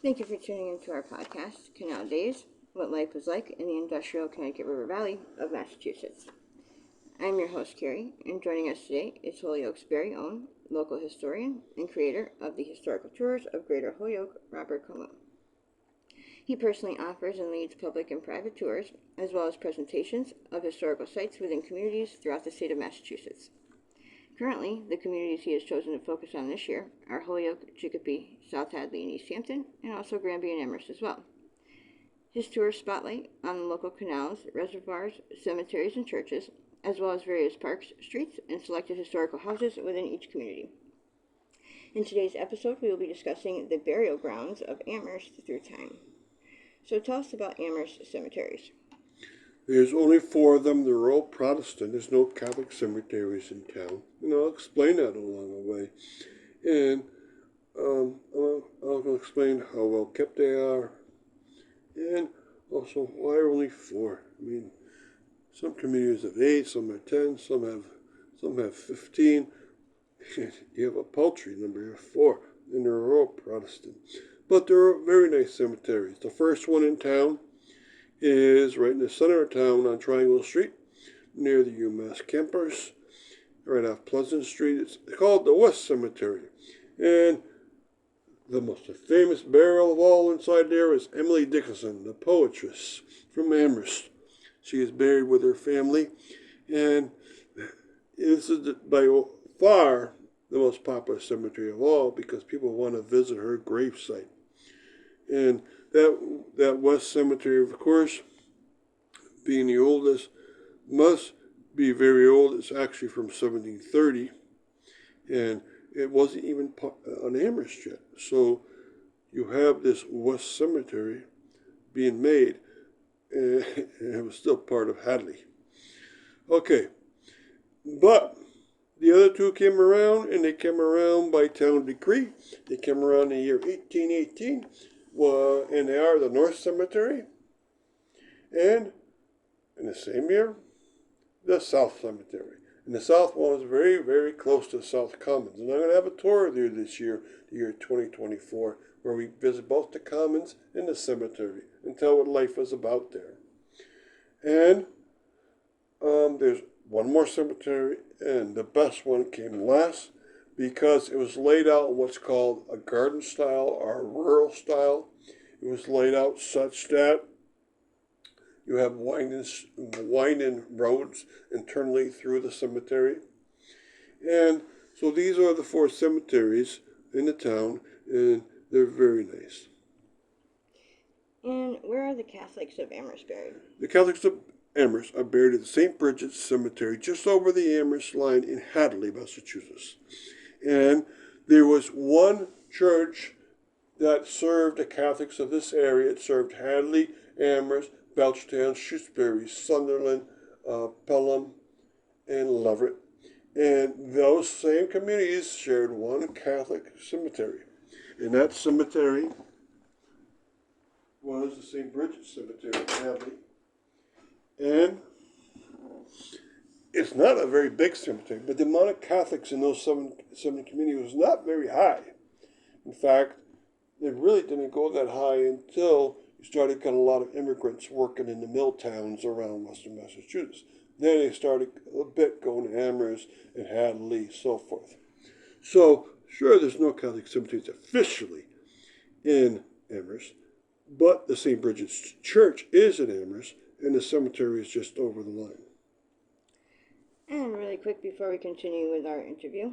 Thank you for tuning into our podcast, Canal Days, What Life Was Like in the Industrial Connecticut River Valley of Massachusetts. I'm your host, Carrie, and joining us today is Holyoke's very own local historian and creator of the historical tours of Greater Holyoke, Robert Como. He personally offers and leads public and private tours, as well as presentations of historical sites within communities throughout the state of Massachusetts. Currently, the communities he has chosen to focus on this year are Holyoke, Chicopee, South Hadley, and East Hampton, and also Granby and Amherst as well. His tours spotlight on the local canals, reservoirs, cemeteries, and churches, as well as various parks, streets, and selected historical houses within each community. In today's episode, we will be discussing the burial grounds of Amherst through time. So tell us about Amherst cemeteries. There's only 4 of them. They're all Protestant. There's no Catholic cemeteries in town. And I'll explain that along the way. And I'll explain how well kept they are. And also why only 4. I mean, some communities have 8, some have 10, some have 15. You have a paltry number of 4, and they're all Protestant. But they're very nice cemeteries. The first one in town is right in the center of town on Triangle Street, near the UMass campus, right off Pleasant Street. It's called the West Cemetery. And the most famous burial of all inside there is Emily Dickinson, the poetess from Amherst. She is buried with her family, and this is by far the most popular cemetery of all because people want to visit her gravesite. And that West Cemetery, of course, being the oldest, must be very old. It's actually from 1730, and it wasn't even on Amherst yet. So you have this West Cemetery being made, and it was still part of Hadley. Okay, but the other 2 came around, and they came around by town decree. They came around in the year 1818. And they are the North Cemetery, and in the same year, the South Cemetery. And the South one is very, very close to the South Commons. And I'm going to have a tour there this year, the year 2024, where we visit both the Commons and the cemetery and tell what life is about there. And there's one more cemetery, and the best one came last, because it was laid out in what's called a garden style or a rural style. It was laid out such that you have winding roads internally through the cemetery. And so these are the 4 cemeteries in the town, and they're very nice. And where are the Catholics of Amherst buried? The Catholics of Amherst are buried at the St. Bridget's Cemetery, just over the Amherst line in Hadley, Massachusetts. And there was one church that served the Catholics of this area. It served Hadley, Amherst, Belchtown, Shrewsbury, Sunderland, Pelham, and Leverett. And those same communities shared one Catholic cemetery. And that cemetery was the St. Bridget's Cemetery in Hadley. And it's not a very big cemetery, but the amount of Catholics in those seven communities was not very high. In fact, they really didn't go that high until you started getting a lot of immigrants working in the mill towns around western Massachusetts. Then they started a bit going to Amherst and Hadley, so forth. So, sure, there's no Catholic cemeteries officially in Amherst, but the St. Bridget's Church is in Amherst, and the cemetery is just over the line. And really quick before we continue with our interview,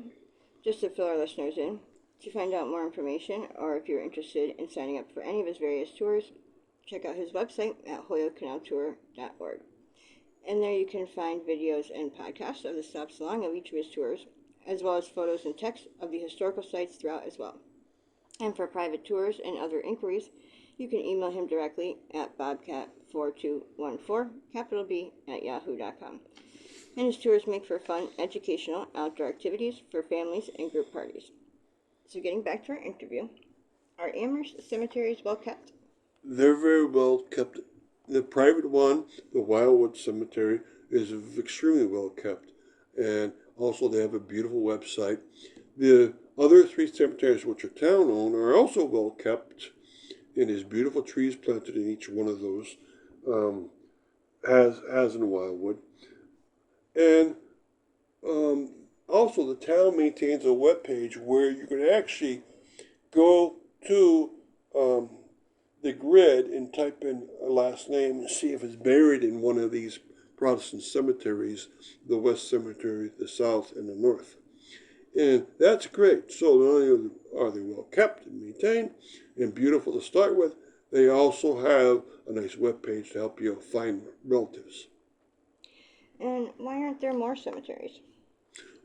just to fill our listeners in, to find out more information or if you're interested in signing up for any of his various tours, check out his website at holyokecanaltour.org. And there you can find videos and podcasts of the stops along of each of his tours, as well as photos and text of the historical sites throughout as well. And for private tours and other inquiries, you can email him directly at bobcat4214, capital B, @yahoo.com. And his tours make for fun, educational, outdoor activities for families and group parties. So getting back to our interview, are Amherst cemeteries well kept? They're very well kept. The private one, the Wildwood Cemetery, is extremely well kept. And also they have a beautiful website. The other 3 cemeteries, which are town-owned, are also well kept. and there's beautiful trees planted in each one of those, as in Wildwood. And also, the town maintains a web page where you can actually go to the grid and type in a last name and see if it's buried in one of these Protestant cemeteries, the West Cemetery, the South, and the North. And that's great. So not only are they well kept and maintained and beautiful to start with, they also have a nice web page to help you find relatives. And why aren't there more cemeteries?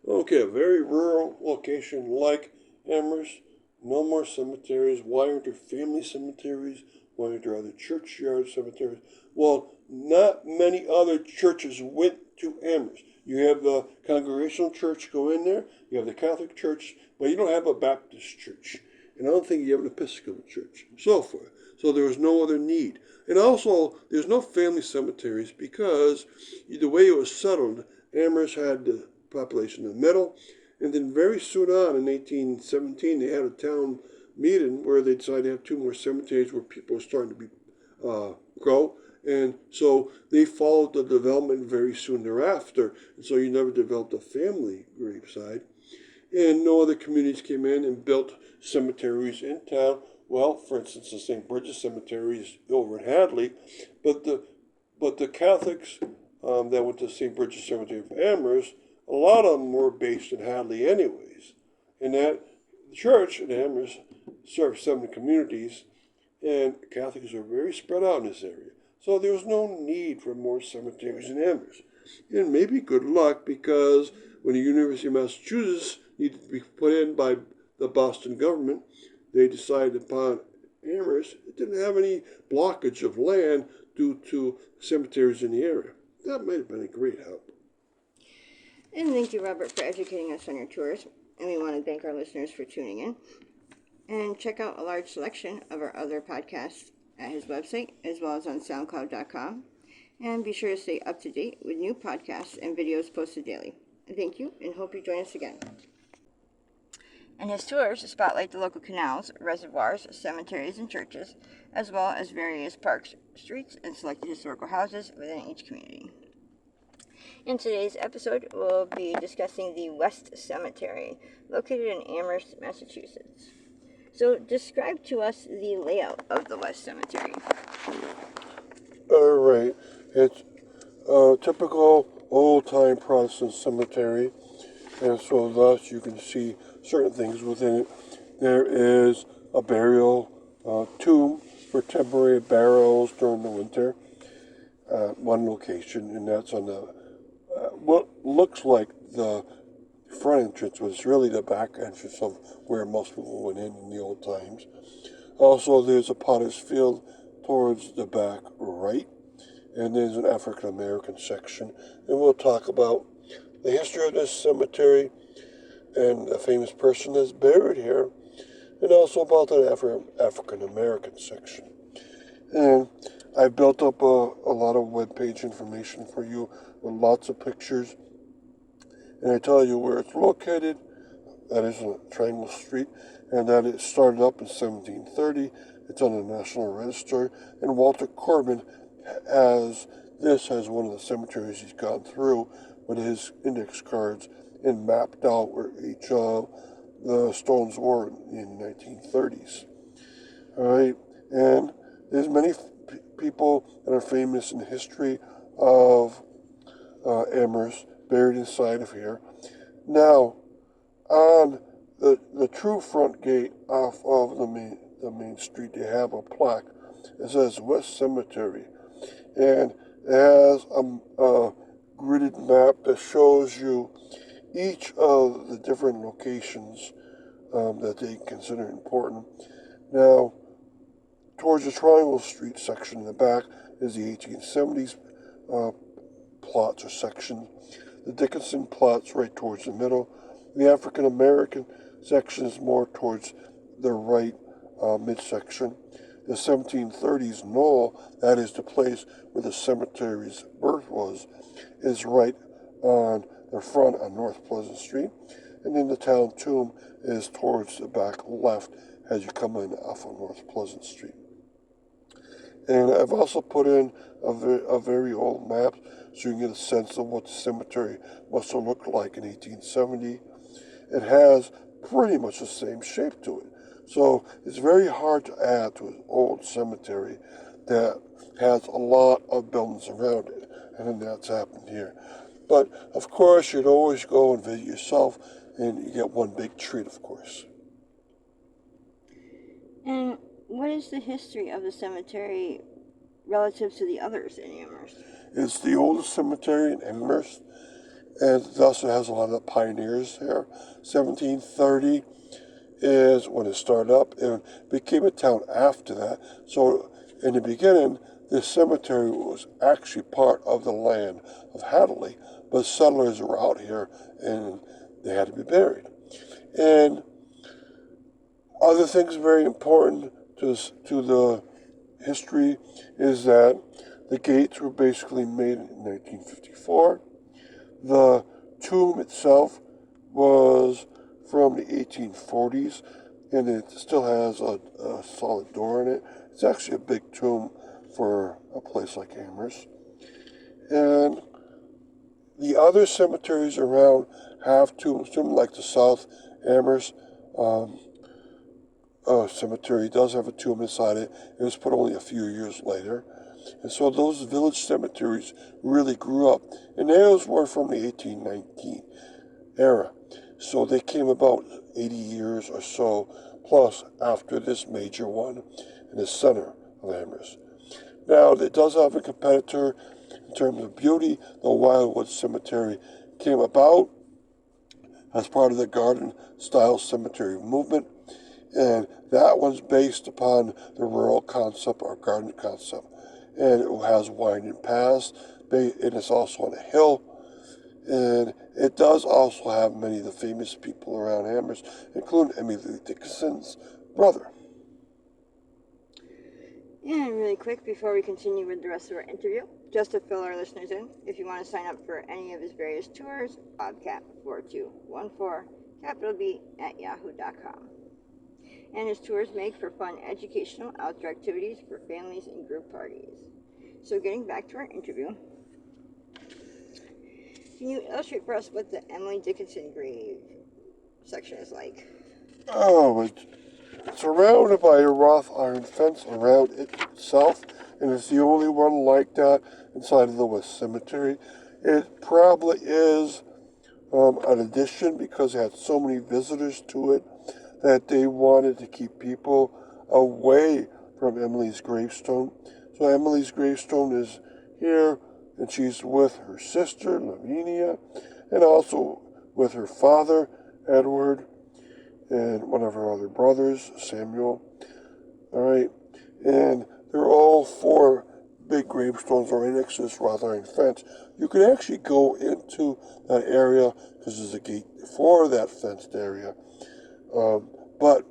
Okay, a very rural location like Amherst, no more cemeteries. Why aren't there family cemeteries? Why aren't there other churchyard cemeteries? Well, not many other churches went to Amherst. You have the Congregational Church go in there, you have the Catholic Church, but you don't have a Baptist church. And I don't think you have an Episcopal church, so forth. So there was no other need. And also, there's no family cemeteries because the way it was settled, Amherst had the population in the middle, and then very soon on in 1817, they had a town meeting where they decided to have two more cemeteries where people were starting to be grow. And so they followed the development very soon thereafter. And so you never developed a family graveside. And no other communities came in and built cemeteries in town. Well, for instance, the St. Bridget's Cemetery is over in Hadley, but the Catholics that went to St. Bridget's Cemetery of Amherst, a lot of them were based in Hadley anyways. And that church in Amherst served 7 communities, and Catholics are very spread out in this area. So there was no need for more cemeteries in Amherst. And maybe good luck, because when the University of Massachusetts needed to be put in by the Boston government, they decided upon Amherst. It didn't have any blockage of land due to cemeteries in the area. That might have been a great help. And thank you, Robert, for educating us on your tours. And we want to thank our listeners for tuning in. And check out a large selection of our other podcasts at his website, as well as on SoundCloud.com. And be sure to stay up to date with new podcasts and videos posted daily. Thank you, and hope you join us again. And his tours spotlight the local canals, reservoirs, cemeteries, and churches, as well as various parks, streets, and selected historical houses within each community. In today's episode, we'll be discussing the West Cemetery, located in Amherst, Massachusetts. So, describe to us the layout of the West Cemetery. All right. It's a typical old-time Protestant cemetery, and so thus you can see certain things within it. There is a burial tomb for temporary burials during the winter, one location, and that's on the what looks like the front entrance, was really the back entrance of where most people went in the old times. Also, there's a potter's field towards the back right, and there's an African American section. And we'll talk about the history of this cemetery and a famous person that's buried here, and also about the African American section. And I built up a lot of webpage information for you with lots of pictures. And I tell you where it's located. That is on Triangle Street, and that it started up in 1730. It's on the National Register, and Walter Corbin has this as one of the cemeteries he's gone through with his index cards and mapped out where each of the stones were in the 1930s. All right, and there's many people that are famous in the history of Amherst buried inside of here. Now, on the true front gate off of the main street, they have a plaque that says West Cemetery, and it has a gridded map that shows you each of the different locations that they consider important. Now, towards the Triangle Street section in the back is the 1870s plots or section. The Dickinson plots right towards the middle. The African American section is more towards the right midsection. The 1730s knoll, that is the place where the cemetery's birth was, is right on the front on North Pleasant Street. And then the town tomb is towards the back left as you come in off of North Pleasant Street. And I've also put in a very old map so you can get a sense of what the cemetery must have looked like in 1870. It has pretty much the same shape to it. So it's very hard to add to an old cemetery that has a lot of buildings around it. And then that's happened here. But of course, you'd always go and visit yourself, and you get one big treat, of course. And what is the history of the cemetery relative to the others in Amherst? It's the oldest cemetery in Amherst, and thus it has a lot of the pioneers here. 1730 is when it started up and became a town after that. So in the beginning, this cemetery was actually part of the land of Hadley, but settlers were out here and they had to be buried. And other things very important to the history is that the gates were basically made in 1954. The tomb itself was from the 1840s, and it still has a solid door in it. It's actually a big tomb for a place like Amherst. And the other cemeteries around have tombs, like the South Amherst um, cemetery does have a tomb inside it. It was put only a few years later. And so those village cemeteries really grew up. And those were from the 1819 era. So they came about 80 years or so plus after this major one in the center of Amherst. Now, it does have a competitor in terms of beauty. The Wildwood Cemetery came about as part of the garden style cemetery movement. And that one's based upon the rural concept or garden concept. And it has winding paths, and it's also on a hill. And it does also have many of the famous people around Amherst, including Emily Dickinson's brother. And really quick, before we continue with the rest of our interview, just to fill our listeners in, if you want to sign up for any of his various tours, bobcat4214, capital B, at yahoo.com. And his tours make for fun educational outdoor activities for families and group parties. So getting back to our interview, can you illustrate for us what the Emily Dickinson grave section is like? Oh, it's surrounded by a wrought iron fence around it itself, and it's the only one like that inside of the West Cemetery. It probably is an addition because it had so many visitors to it that they wanted to keep people away from Emily's gravestone. So Emily's gravestone is here, and she's with her sister, Lavinia, and also with her father, Edward, and one of her other brothers, Samuel. All right, and they're all four big gravestones right next to this wrought iron fence. You can actually go into that area because there's a gate for that fenced area. But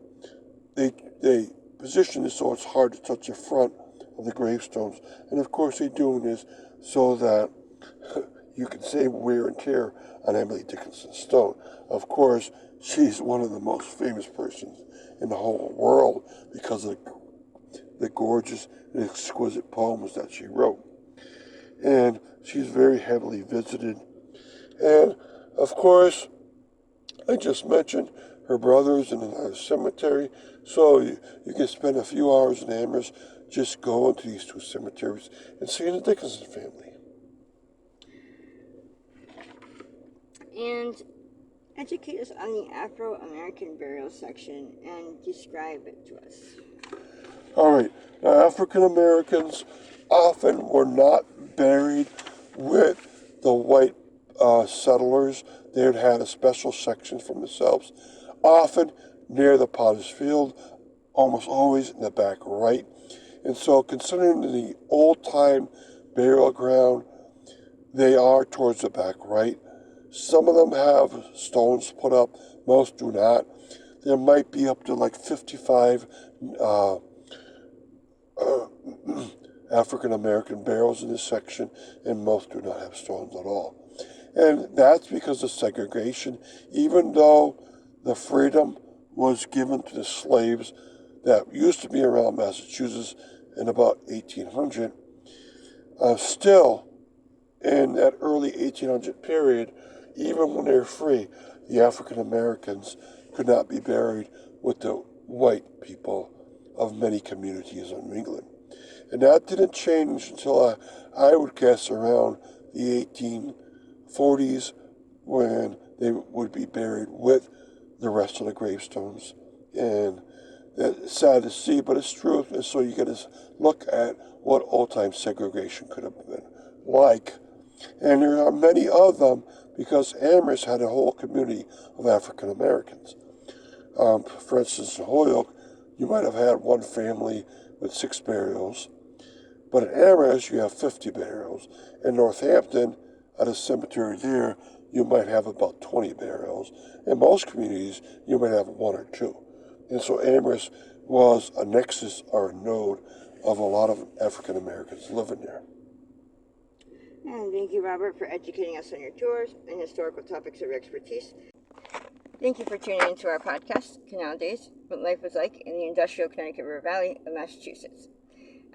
they position it so it's hard to touch the front of the gravestones. And of course they're doing this so that you can save wear and tear on Emily Dickinson's stone. Of course, she's one of the most famous persons in the whole world because of the gorgeous and exquisite poems that she wrote. And she's very heavily visited. And of course, I just mentioned her brothers in another cemetery. So you can spend a few hours in Amherst just going to these two cemeteries and seeing the Dickinson family. And educate us on the Afro-American burial section and describe it to us. All right. Now, African Americans often were not buried with the white settlers. They had a special section for themselves, often near the potter's field, almost always in the back right. And so, considering the old-time burial ground, they are towards the back right. Some of them have stones put up, most do not. There might be up to like 55 African American burials in this section, and most do not have stones at all. And that's because of segregation. Even though the freedom was given to the slaves that used to be around Massachusetts in about 1800. Still, in that early 1800 period, even when they were free, the African Americans could not be buried with the white people of many communities in England. And that didn't change until I would guess around the 1840s, when they would be buried with the rest of the gravestones. And it's sad to see, but it's true. And so you got to look at what old-time segregation could have been like. And there are many of them, because Amherst had a whole community of African Americans. For instance, in Holyoke, you might have had one family with 6 burials, but in Amherst you have 50 burials. In Northampton, at a cemetery there, you might have about 20 burials. In most communities, you might have 1 or 2. And so Amherst was a nexus or a node of a lot of African Americans living there. And thank you, Robert, for educating us on your tours and historical topics of your expertise. Thank you for tuning into our podcast, Canal Days, What Life Was Like in the Industrial Connecticut River Valley of Massachusetts.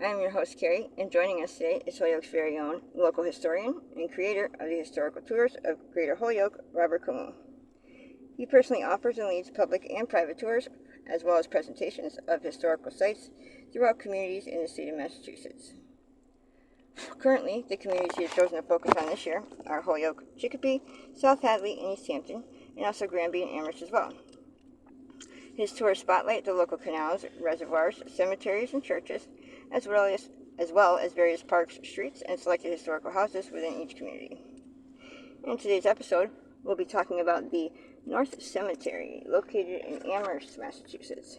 I am your host, Carrie, and joining us today is Holyoke's very own local historian and creator of the historical tours of Greater Holyoke, Robert Camus. He personally offers and leads public and private tours, as well as presentations of historical sites throughout communities in the state of Massachusetts. Currently, the communities he has chosen to focus on this year are Holyoke, Chicopee, South Hadley, and East Hampton, and also Granby and Amherst as well. His tours spotlight the local canals, reservoirs, cemeteries, and churches, as well as various parks, streets, and selected historical houses within each community. In today's episode, we'll be talking about the North Cemetery, located in Amherst, Massachusetts.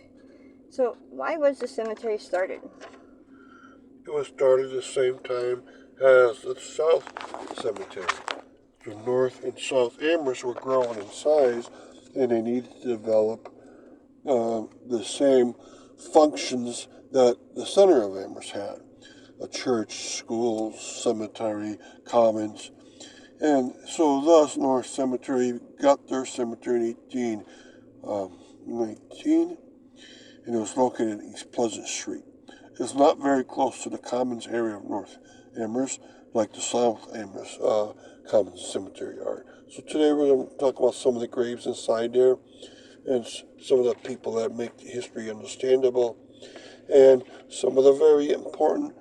So, why was the cemetery started? It was started at the same time as the South Cemetery. The North and South Amherst were growing in size, and they needed to develop the same functions that the center of Amherst had: a church, schools, cemetery, commons. And so thus North Cemetery got their cemetery in 1819, and it was located in East Pleasant Street. It's not very close to the Commons area of North Amherst, like the South Amherst Commons Cemetery are. So today we're going to talk about some of the graves inside there, and some of the people that make the history understandable, and some of the very important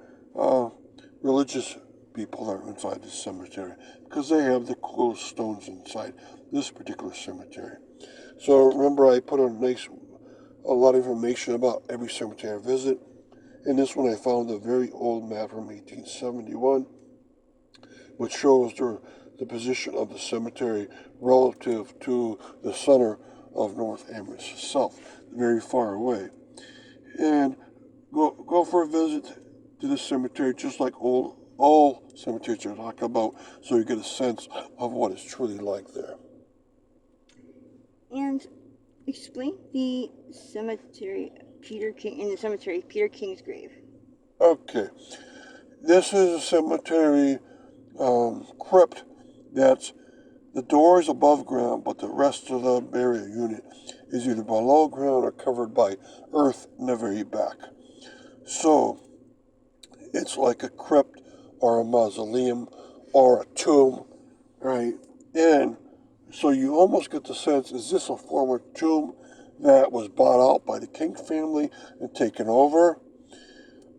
religious people that are inside the cemetery, because they have the coolest stones inside this particular cemetery. So remember, I put a lot of information about every cemetery I visit. In this one, I found a very old map from 1871, which shows the position of the cemetery relative to the center of North Amherst South, very far away. And go for a visit to the cemetery, just like all cemeteries are talking about, so you get a sense of what it's truly like there. And explain the cemetery Peter King's grave. Okay, this is a cemetery crypt that's the door is above ground, but the rest of the burial unit is either below ground or covered by earth in the very back. So it's like a crypt or a mausoleum or a tomb, right? And so you almost get the sense, is this a former tomb that was bought out by the King family and taken over?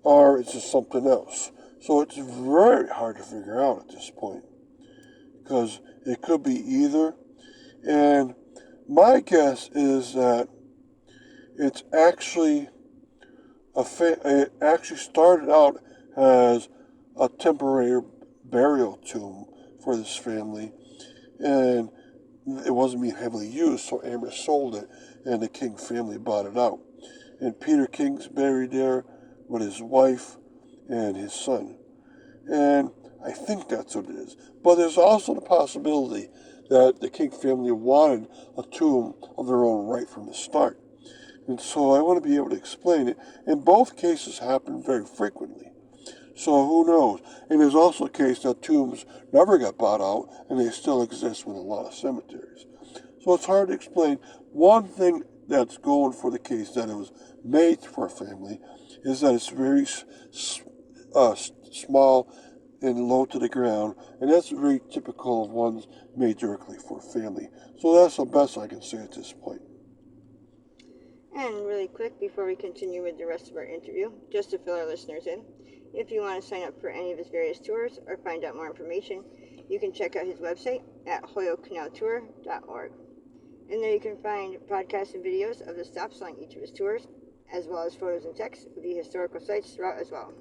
Or is this something else? So it's very hard to figure out at this point, because it could be either. And my guess is that it's actually it actually started out as a temporary burial tomb for this family, and it wasn't being heavily used, so Amherst sold it, and the King family bought it out. And Peter King's buried there with his wife and his son. And I think that's what it is. But there's also the possibility that the King family wanted a tomb of their own right from the start. And so I want to be able to explain it. And both cases happen very frequently. So who knows? And there's also a case that tombs never got bought out, and they still exist with a lot of cemeteries. So it's hard to explain. One thing that's going for the case that it was made for a family is that it's very small and low to the ground, and that's very typical of ones made directly for family. So that's the best I can say at this point. And really quick, before we continue with the rest of our interview, just to fill our listeners in, if you want to sign up for any of his various tours or find out more information, you can check out his website at hoyokecanaltour.org. And there you can find podcasts and videos of the stops on each of his tours, as well as photos and text of the historical sites throughout as well.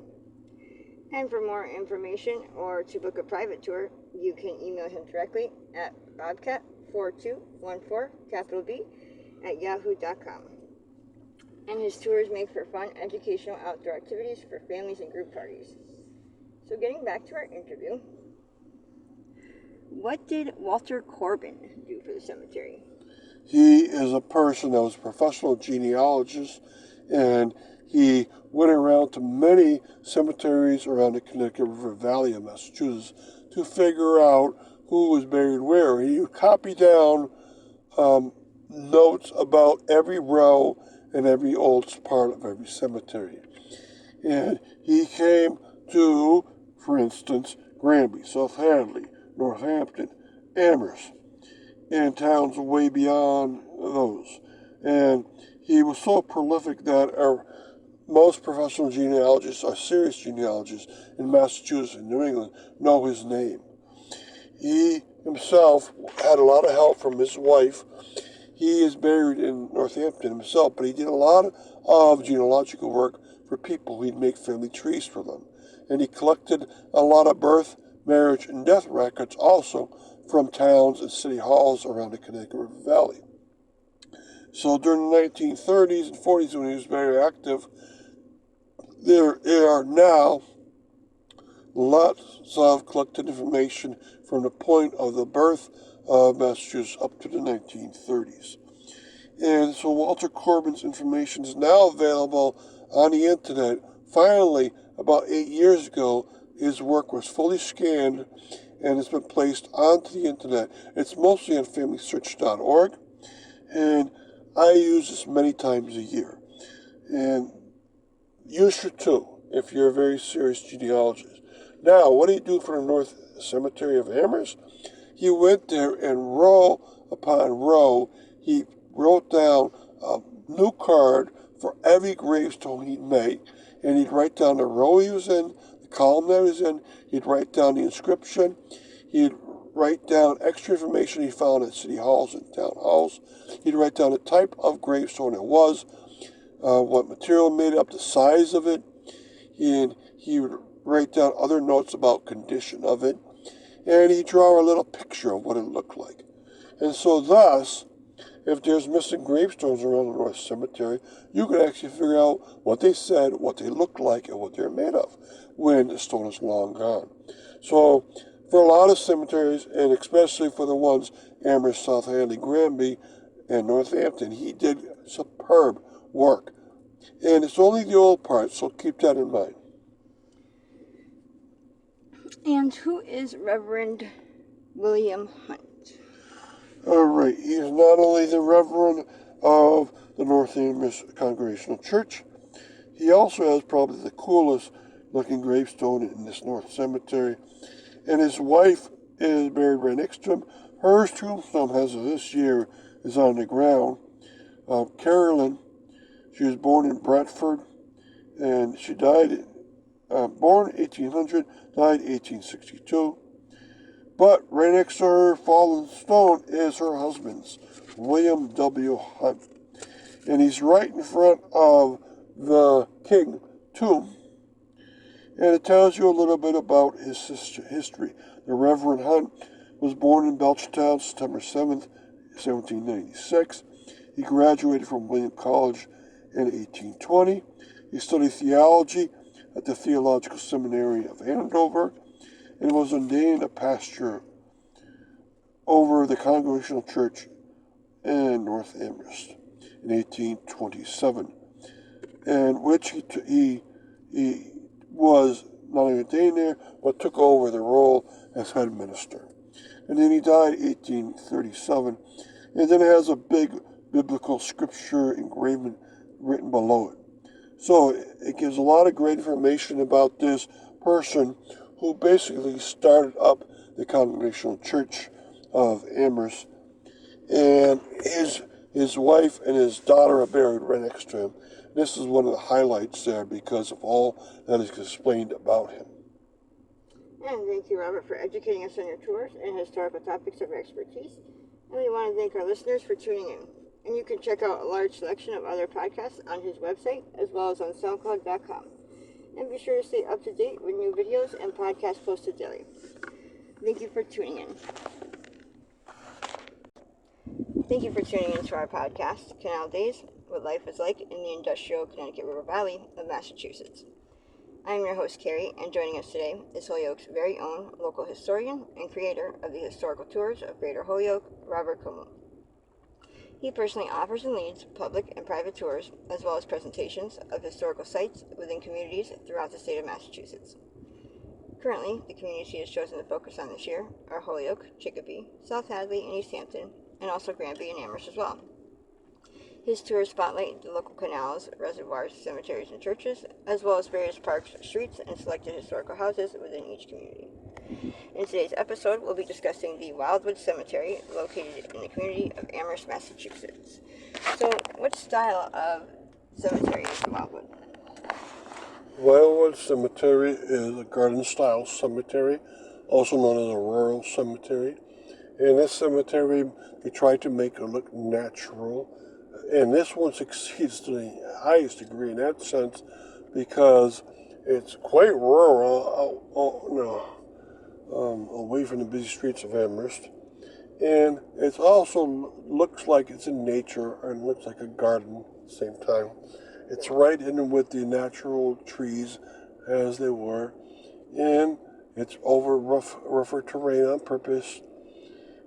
And for more information or to book a private tour, you can email him directly at bobcat4214, capital B, at yahoo.com. And his tours make for fun, educational outdoor activities for families and group parties. So getting back to our interview, what did Walter Corbin do for the cemetery? He is a person that was a professional genealogist, and he went around to many cemeteries around the Connecticut River Valley of Massachusetts to figure out who was buried where. He copied down notes about every row and every old part of every cemetery. And he came to, for instance, Granby, South Hadley, Northampton, Amherst, and towns way beyond those. And he was so prolific that most professional genealogists, or serious genealogists in Massachusetts and New England, know his name. He himself had a lot of help from his wife. He is buried in Northampton himself, but he did a lot of genealogical work for people. He'd make family trees for them. And he collected a lot of birth, marriage, and death records also from towns and city halls around the Connecticut River Valley. So during the 1930s and 40s, when he was very active, there are now lots of collected information from the point of the birth of Massachusetts up to the 1930s. And so Walter Corbin's information is now available on the internet. Finally, about 8 years ago, his work was fully scanned and it's been placed onto the internet. It's mostly on FamilySearch.org, and I use this many times a year. And you should too, if you're a very serious genealogist. Now, what did he do for the North Cemetery of Amherst? He went there and row upon row, he wrote down a new card for every gravestone he'd make, and he'd write down the row he was in, the column that he was in, he'd write down the inscription, he'd write down extra information he found at city halls and town halls, he'd write down the type of gravestone it was, what material made it up, the size of it, and he would write down other notes about condition of it, and he'd draw a little picture of what it looked like. And so thus, if there's missing gravestones around the North Cemetery, you can actually figure out what they said, what they looked like, and what they're made of when the stone is long gone. So for a lot of cemeteries, and especially for the ones Amherst, South Hadley, Granby, and Northampton, he did superb work. And it's only the old parts, so keep that in mind. And who is Reverend William Hunt? All right, he is not only the Reverend of the North Amherst Congregational Church, he also has probably the coolest looking gravestone in this North Cemetery. And his wife is buried right next to him. Her tombstone, as of this year, is on the ground. Carolyn, she was born in Bradford, and she died, born 1800, died 1862. But right next to her fallen stone is her husband's, William W. Hunt. And he's right in front of the king tomb. And it tells you a little bit about his history. The Reverend Hunt was born in Belchertown, September 7th, 1796. He graduated from William College in 1820. He studied theology at the Theological Seminary of Andover and was ordained a pastor over the Congregational Church in North Amherst in 1827, in which he was not only ordained there, but took over the role as head minister. And then he died in 1837, and then it has a big biblical scripture engraving written below it. So it gives a lot of great information about this person who basically started up the Congregational Church of Amherst, and his wife and his daughter are buried right next to him. This is one of the highlights there because of all that is explained about him. And thank you, Robert, for educating us on your tours and historical topics of your expertise. And we want to thank our listeners for tuning in. And you can check out a large selection of other podcasts on his website, as well as on SoundCloud.com. And be sure to stay up to date with new videos and podcasts posted daily. Thank you for tuning in. Thank you for tuning in to our podcast, Canal Days, What Life is Like in the Industrial Connecticut River Valley of Massachusetts. I am your host, Carrie, and joining us today is Holyoke's very own local historian and creator of the historical tours of Greater Holyoke, Robert Como. He personally offers and leads public and private tours, as well as presentations of historical sites within communities throughout the state of Massachusetts. Currently, the communities he has chosen to focus on this year are Holyoke, Chicopee, South Hadley, and East Hampton, and also Granby and Amherst as well. His tours spotlight the local canals, reservoirs, cemeteries, and churches, as well as various parks, streets, and selected historical houses within each community. In today's episode, we'll be discussing the Wildwood Cemetery, located in the community of Amherst, Massachusetts. So, what style of cemetery is the Wildwood? Wildwood Cemetery is a garden-style cemetery, also known as a rural cemetery. In this cemetery, they try to make it look natural, and this one succeeds to the highest degree in that sense because it's quite rural, away from the busy streets of Amherst, and it also looks like it's in nature and looks like a garden at the same time. It's right in with the natural trees as they were, and it's over rougher terrain on purpose.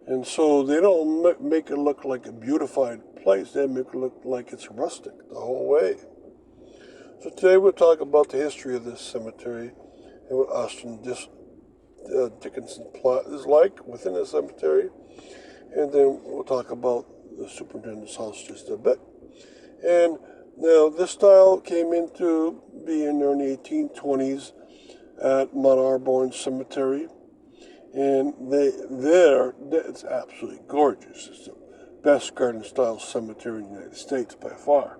And so they don't make it look like a beautified place. They make it look like it's rustic the whole way. So today we'll talk about the history of this cemetery and what Austin Dickinson's plot is like within the cemetery. And then we'll talk about the superintendent's house just a bit. And now this style came into being in the 1820s at Mount Auburn Cemetery. And it's absolutely gorgeous. It's the best garden-style cemetery in the United States by far.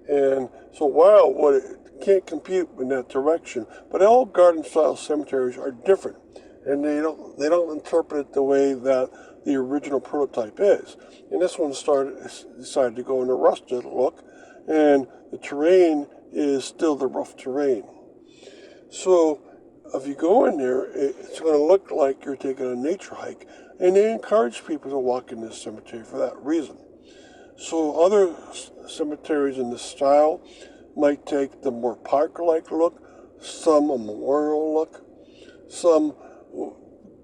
And so Wildwood it can't compete in that direction. But all garden-style cemeteries are different, and they don't interpret it the way that the original prototype is. And this one decided to go in a rustic look, and the terrain is still the rough terrain. So if you go in there, it's going to look like you're taking a nature hike, and they encourage people to walk in this cemetery for that reason. So other cemeteries in this style might take the more park-like look, some a memorial look, some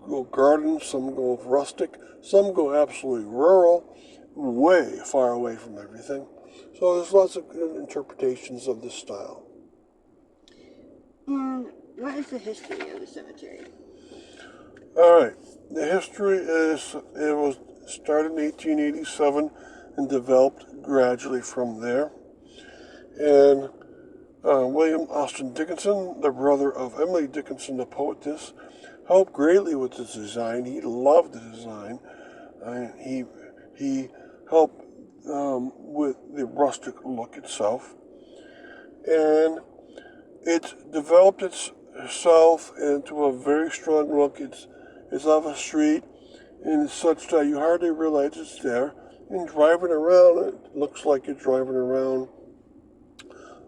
go garden, some go rustic, some go absolutely rural, way far away from everything. So there's lots of interpretations of this style. And what is the history of the cemetery? All right. The history is it was started in 1887 and developed gradually from there. And William Austin Dickinson, the brother of Emily Dickinson, the poetess, helped greatly with this design. He loved the design. He helped with the rustic look itself. And it developed itself into a very strong look. It's off a street, and it's such that you hardly realize it's there. And driving around, it looks like you're driving around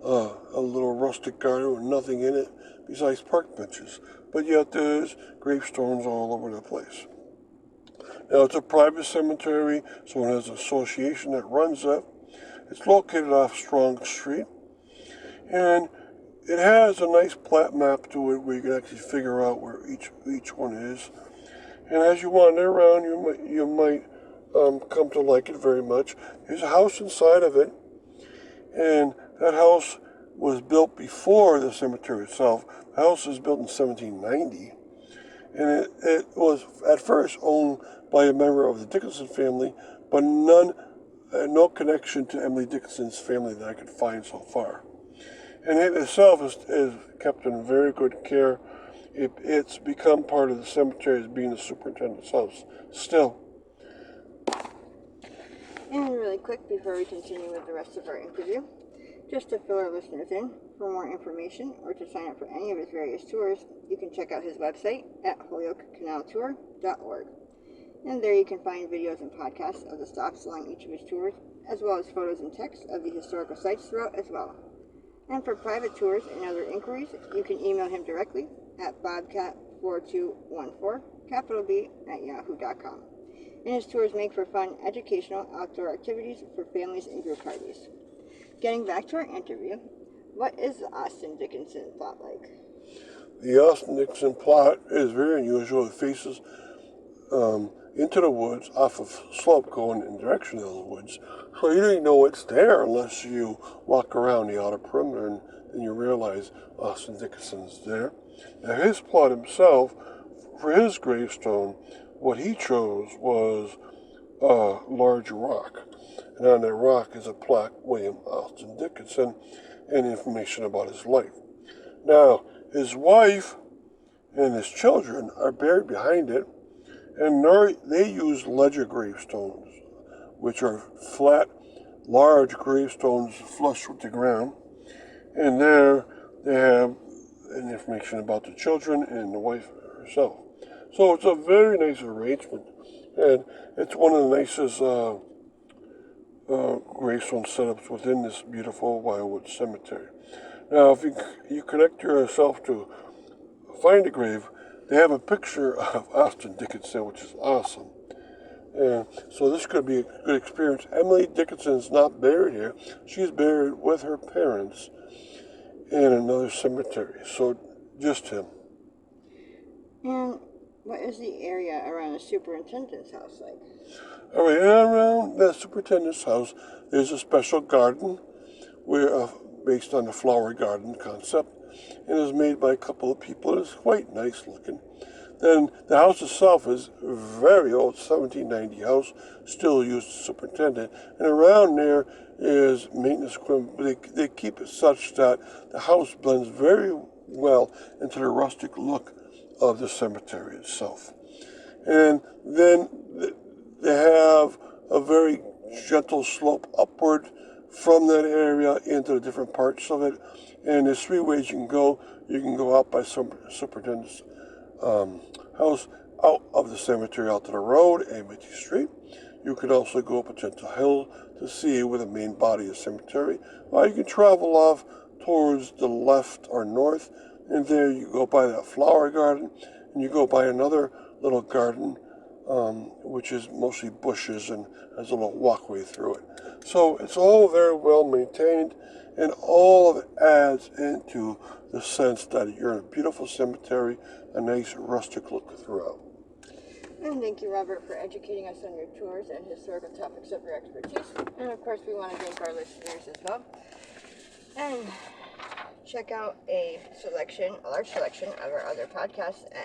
a little rustic garden with nothing in it besides park benches. But yet there's gravestones all over the place. Now it's a private cemetery, so it has an association that runs it. It's located off Strong Street, and it has a nice plat map to it where you can actually figure out where each one is. And as you wander around, you might come to like it very much. There's a house inside of it, and that house was built before the cemetery itself. The house was built in 1790, and it was at first owned by a member of the Dickinson family, but no connection to Emily Dickinson's family that I could find so far. And it itself is kept in very good care. It's become part of the cemetery as being the superintendent's house still. And really quick, before we continue with the rest of our interview, just to fill our listeners in, for more information or to sign up for any of his various tours, you can check out his website at holyokecanaltour.org. And there you can find videos and podcasts of the stops along each of his tours, as well as photos and text of the historical sites throughout as well. And for private tours and other inquiries, you can email him directly at bobcat4214, capital B, @yahoo.com. And his tours make for fun, educational, outdoor activities for families and group parties. Getting back to our interview, what is the Austin Dickinson plot like? The Austin Dickinson plot is very unusual. It faces into the woods off of slope going in the direction of the woods. So you don't even know it's there unless you walk around the outer perimeter and then you realize Austin Dickinson's there. Now his plot himself, for his gravestone, what he chose was a large rock. And on that rock is a plaque, William Austin Dickinson, and information about his life. Now, his wife and his children are buried behind it, and they use ledger gravestones, which are flat, large gravestones flush with the ground. And there they have information about the children and the wife herself. So it's a very nice arrangement, and it's one of the nicest gravestone setups within this beautiful Wildwood cemetery. Now, if you connect yourself to find a grave, they have a picture of Austin Dickinson, which is awesome. And so this could be a good experience. Emily Dickinson's not buried here. She's buried with her parents in another cemetery. So just him. And what is the area around the superintendent's house like? All right, and around the superintendent's house, there's a special garden where, based on the flower garden concept, and it was made by a couple of people. It's quite nice looking. Then the house itself is very old, 1790 house, still used as superintendent. And around there is maintenance equipment. They keep it such that the house blends very well into the rustic look of the cemetery itself. And then they have a very gentle slope upward from that area into the different parts of it. And there's three ways you can go. You can go out by superintendent's house, out of the cemetery, out to the road, Amity Street. You could also go up a gentle hill to see where the main body of the cemetery. Or you can travel off towards the left or north, and there you go by that flower garden, and you go by another little garden, which is mostly bushes and has a little walkway through it. So it's all very well maintained, and all of it adds into the sense that you're in a beautiful cemetery, a nice rustic look throughout. And thank you, Robert, for educating us on your tours and historical topics of your expertise. And of course, we want to thank our listeners as well. And check out a large selection of our other podcasts at